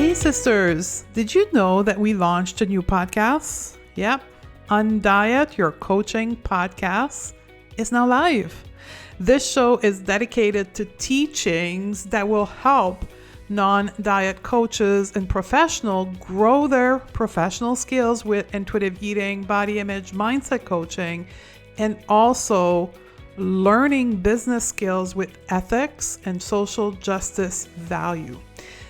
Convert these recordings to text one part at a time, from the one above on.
Hey sisters, did you know that we launched a new podcast? Yep, Undiet Your Coaching Podcast is now live. This show is dedicated to teachings that will help non-diet coaches and professionals grow their professional skills with intuitive eating, body image, mindset coaching, and also learning business skills with ethics and social justice value.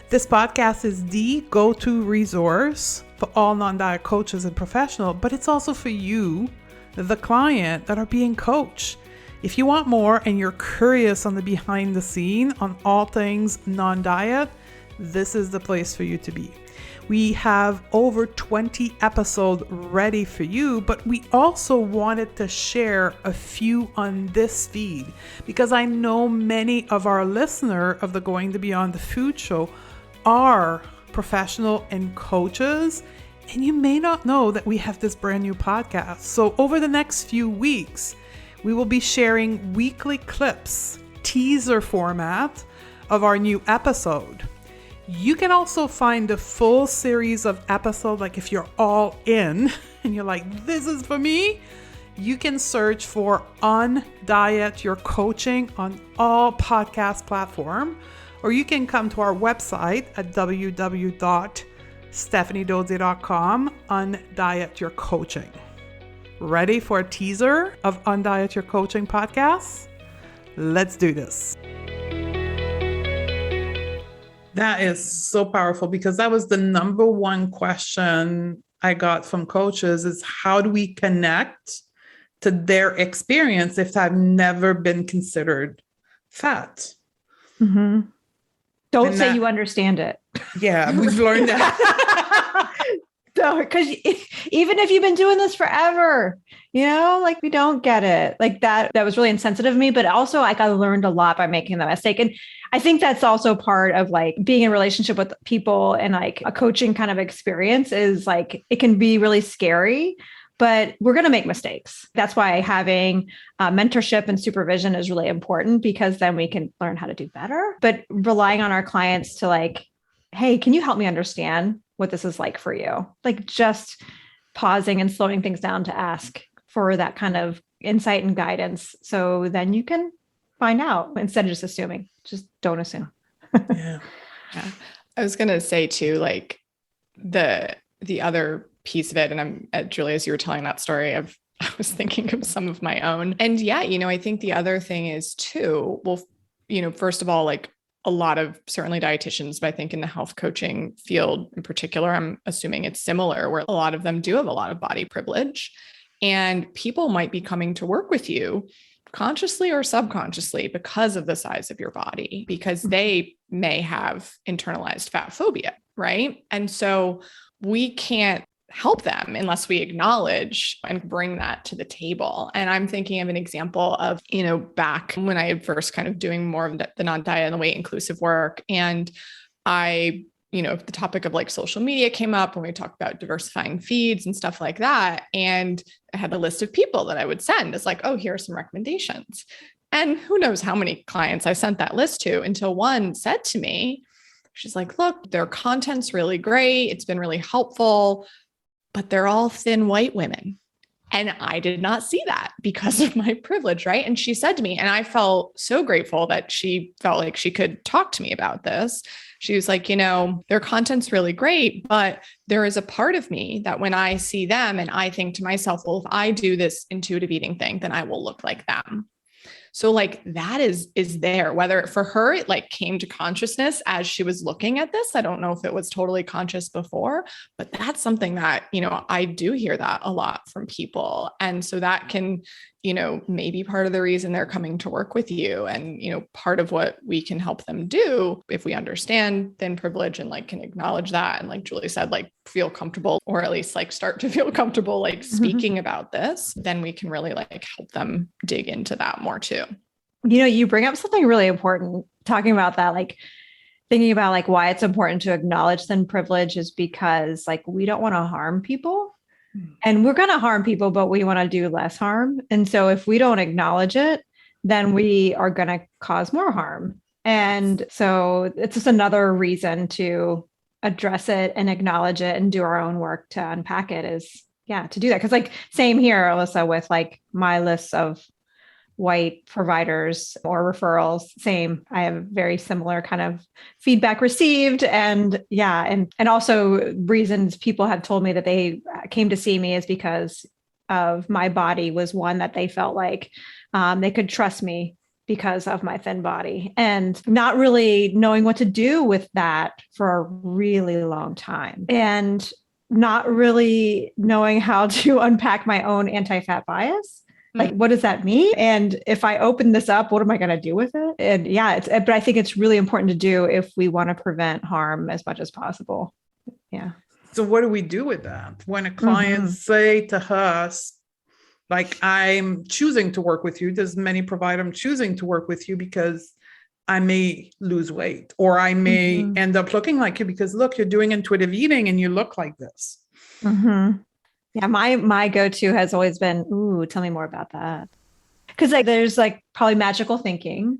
This podcast is the go-to resource for all non-diet coaches and professionals, but it's also for you, the client, that are being coached. If you want more and you're curious on the behind the scene on all things non-diet, this is the place for you to be. We have over 20 episodes ready for you, but we also wanted to share a few on this feed because I know many of our listeners of the Going to Beyond the Food Show are professional and coaches, and you may not know that we have this brand new podcast. So over the next few weeks, we will be sharing weekly clips, teaser format of our new episode. You can also find the full series of episodes, like if you're all in and you're like, this is for me, you can search for Undiet Your Coaching on all podcast platforms. Or you can come to our website at www.stephaniedodze.com, Undiet Your Coaching. Ready for a teaser of Undiet Your Coaching podcast? Let's do this. That is so powerful because that was the number one question I got from coaches is how do we connect to their experience if I've never been considered fat? Mm-hmm. Don't say you understand it. Yeah, we've learned that. Because even if you've been doing this forever, like we don't get it. Like that was really insensitive of me, but also like I learned a lot by making that mistake. And I think that's also part of like being in a relationship with people and like a coaching kind of experience is like, it can be really scary, but we're going to make mistakes. That's why having mentorship and supervision is really important because then we can learn how to do better. But relying on our clients to like, hey, can you help me understand what this is like for you? Like just pausing and slowing things down to ask for that kind of insight and guidance. So then you can find out instead of just assuming. Just don't assume. Yeah. I was going to say too, like the other piece of it. And Julie, as you were telling that story, I was thinking of some of my own. And yeah, I think the other thing is too, well, first of all, like a lot of certainly dietitians, but I think in the health coaching field in particular, I'm assuming it's similar where a lot of them do have a lot of body privilege and people might be coming to work with you consciously or subconsciously because of the size of your body, because they may have internalized fat phobia, right? And so we can't help them unless we acknowledge and bring that to the table. And I'm thinking of an example of, back when I had first kind of doing more of the non-diet and the weight inclusive work. And the topic of like social media came up when we talked about diversifying feeds and stuff like that. And I had a list of people that I would send as like, oh, here are some recommendations. And who knows how many clients I sent that list to until one said to me, she's like, look, their content's really great. It's been really helpful, but they're all thin white women. And I did not see that because of my privilege, right? And she said to me, and I felt so grateful that she felt like she could talk to me about this. She was like, their content's really great, but there is a part of me that when I see them and I think to myself, well, if I do this intuitive eating thing, then I will look like them. So like that is there, whether for her, it like came to consciousness as she was looking at this. I don't know if it was totally conscious before, but that's something that, I do hear that a lot from people. And so that can, maybe part of the reason they're coming to work with you and, part of what we can help them do if we understand thin privilege and like can acknowledge that. And like Julie said, like feel comfortable or at least like start to feel comfortable, like speaking about this, then we can really like help them dig into that more too. You bring up something really important talking about that, like thinking about like why it's important to acknowledge thin privilege is because like we don't want to harm people. And we're going to harm people, but we want to do less harm. And so if we don't acknowledge it, then we are going to cause more harm. And so it's just another reason to address it and acknowledge it and do our own work to unpack it is, to do that. Cause like same here, Alyssa, with like my lists of white providers or referrals, same. I have very similar kind of feedback received. And and also reasons people have told me that they came to see me is because of my body was one that they felt like they could trust me because of my thin body, and not really knowing what to do with that for a really long time, and not really knowing how to unpack my own anti-fat bias. Like, what does that mean? And if I open this up, what am I going to do with it? And but I think it's really important to do if we want to prevent harm as much as possible. Yeah. So what do we do with that? When a client say to us, like, I'm choosing to work with you, there's many providers, I'm choosing to work with you because I may lose weight, or I may end up looking like you because look, you're doing intuitive eating and you look like this. Yeah, my go-to has always been, ooh, tell me more about that. Because like there's like probably magical thinking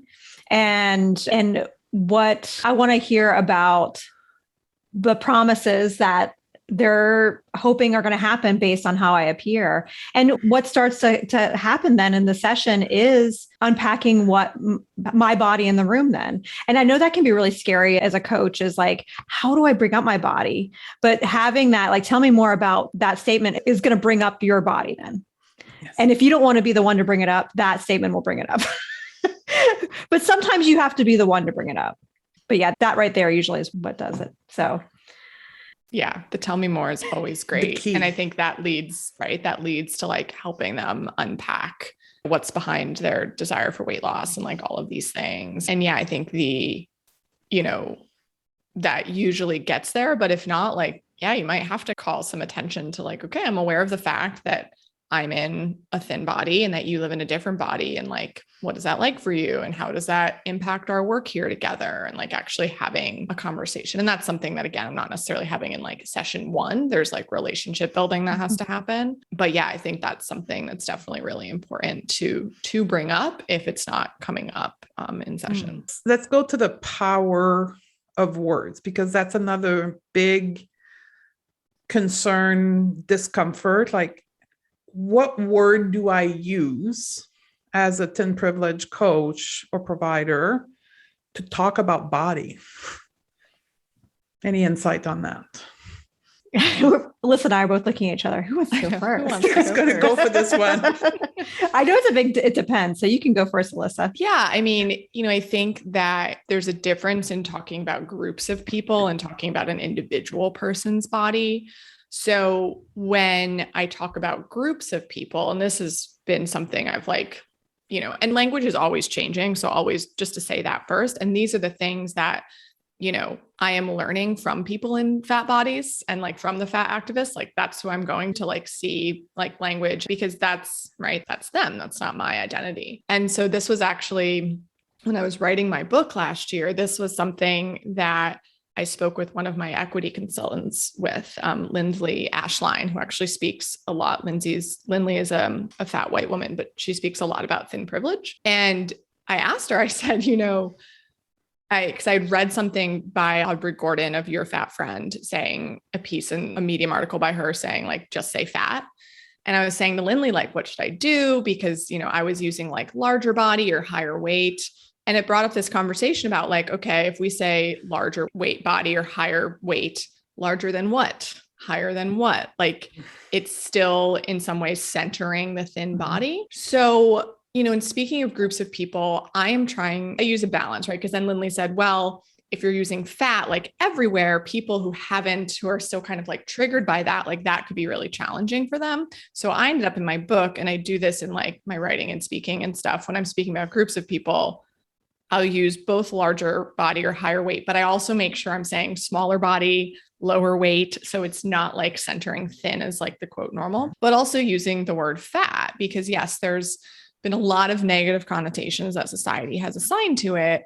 and what I want to hear about the promises that they're hoping are going to happen based on how I appear. And what starts to happen then in the session is unpacking what my body in the room then. And I know that can be really scary as a coach, is like, how do I bring up my body? But having that, like, tell me more about that statement is going to bring up your body then. Yes. And if you don't want to be the one to bring it up, that statement will bring it up. But sometimes you have to be the one to bring it up. But yeah, that right there usually is what does it. So yeah, the tell me more is always great. And I think that leads to like helping them unpack what's behind their desire for weight loss and like all of these things. And yeah, I think that usually gets there, but if not, like, yeah, you might have to call some attention to like, okay, I'm aware of the fact that I'm in a thin body and that you live in a different body. And like, what is that like for you? And how does that impact our work here together? And like actually having a conversation. And that's something that, again, I'm not necessarily having in like session one. There's like relationship building that has to happen. But yeah, I think that's something that's definitely really important to bring up if it's not coming up in sessions. Let's go to the power of words, because that's another big concern, discomfort. Like, what word do I use as a thin privilege coach or provider to talk about body? Any insight on that? Alyssa and I are both looking at each other. Who wants to go first? Who's going to go for this one? I know it depends. So you can go first, Alyssa. Yeah. I mean, I think that there's a difference in talking about groups of people and talking about an individual person's body. So when I talk about groups of people, and this has been something I've like, and language is always changing. So always just to say that first. And these are the things that, I am learning from people in fat bodies and like from the fat activists. Like that's who I'm going to like see like language, because that's right. That's them. That's not my identity. And so this was actually when I was writing my book last year, this was something that I spoke with one of my equity consultants with, Lindley Ashline, who actually speaks a lot. Lindley is a fat white woman, but she speaks a lot about thin privilege. And I asked her, I said, because I'd read something by Aubrey Gordon of Your Fat Friend, saying a piece in a Medium article by her saying like, just say fat. And I was saying to Lindley, like, what should I do? Because, I was using like larger body or higher weight. And it brought up this conversation about like, okay, if we say larger weight body or higher weight, larger than what? Higher than what? Like it's still in some ways centering the thin body. So, in speaking of groups of people, I use a balance, right? Because then Lindley said, well, if you're using fat, like everywhere, people who are still kind of like triggered by that, like that could be really challenging for them. So I ended up in my book, and I do this in like my writing and speaking and stuff. When I'm speaking about groups of people, I'll use both larger body or higher weight, but I also make sure I'm saying smaller body, lower weight. So it's not like centering thin as like the quote normal, but also using the word fat, because yes, there's been a lot of negative connotations that society has assigned to it.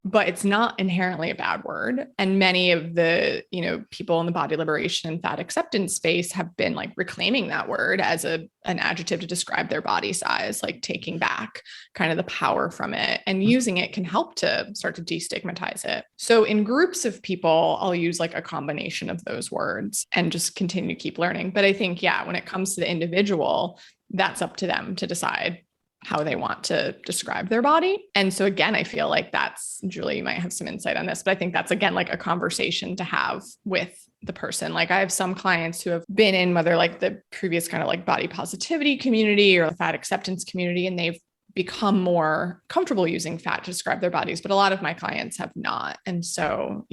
but it's not inherently a bad word. And many of the, people in the body liberation and fat acceptance space have been like reclaiming that word as an adjective to describe their body size, like taking back kind of the power from it, and using it can help to start to destigmatize it. So in groups of people, I'll use like a combination of those words and just continue to keep learning. But I think, when it comes to the individual, that's up to them to decide how they want to describe their body. And so again, I feel like that's, Julie, you might have some insight on this, but I think that's again, like a conversation to have with the person. Like I have some clients who have been in whether like the previous kind of like body positivity community or the fat acceptance community, and they've become more comfortable using fat to describe their bodies, but a lot of my clients have not. And so,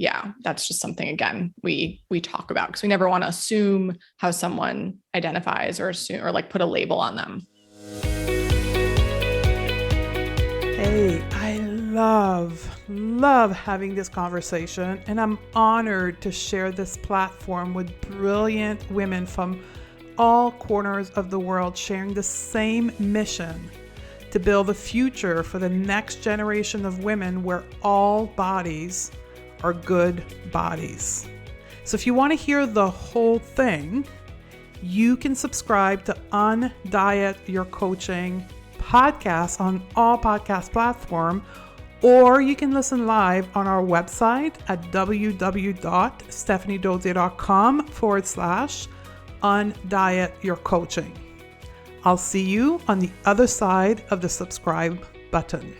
that's just something, again, we talk about, because we never want to assume how someone identifies or like put a label on them. Hey, I love having this conversation, and I'm honored to share this platform with brilliant women from all corners of the world sharing the same mission to build a future for the next generation of women where all bodies are good bodies. So if you want to hear the whole thing, you can subscribe to Undiet Your Coaching podcast on all podcast platforms, or you can listen live on our website at www.stephaniedozier.com/Undiet Your Coaching. I'll see you on the other side of the subscribe button.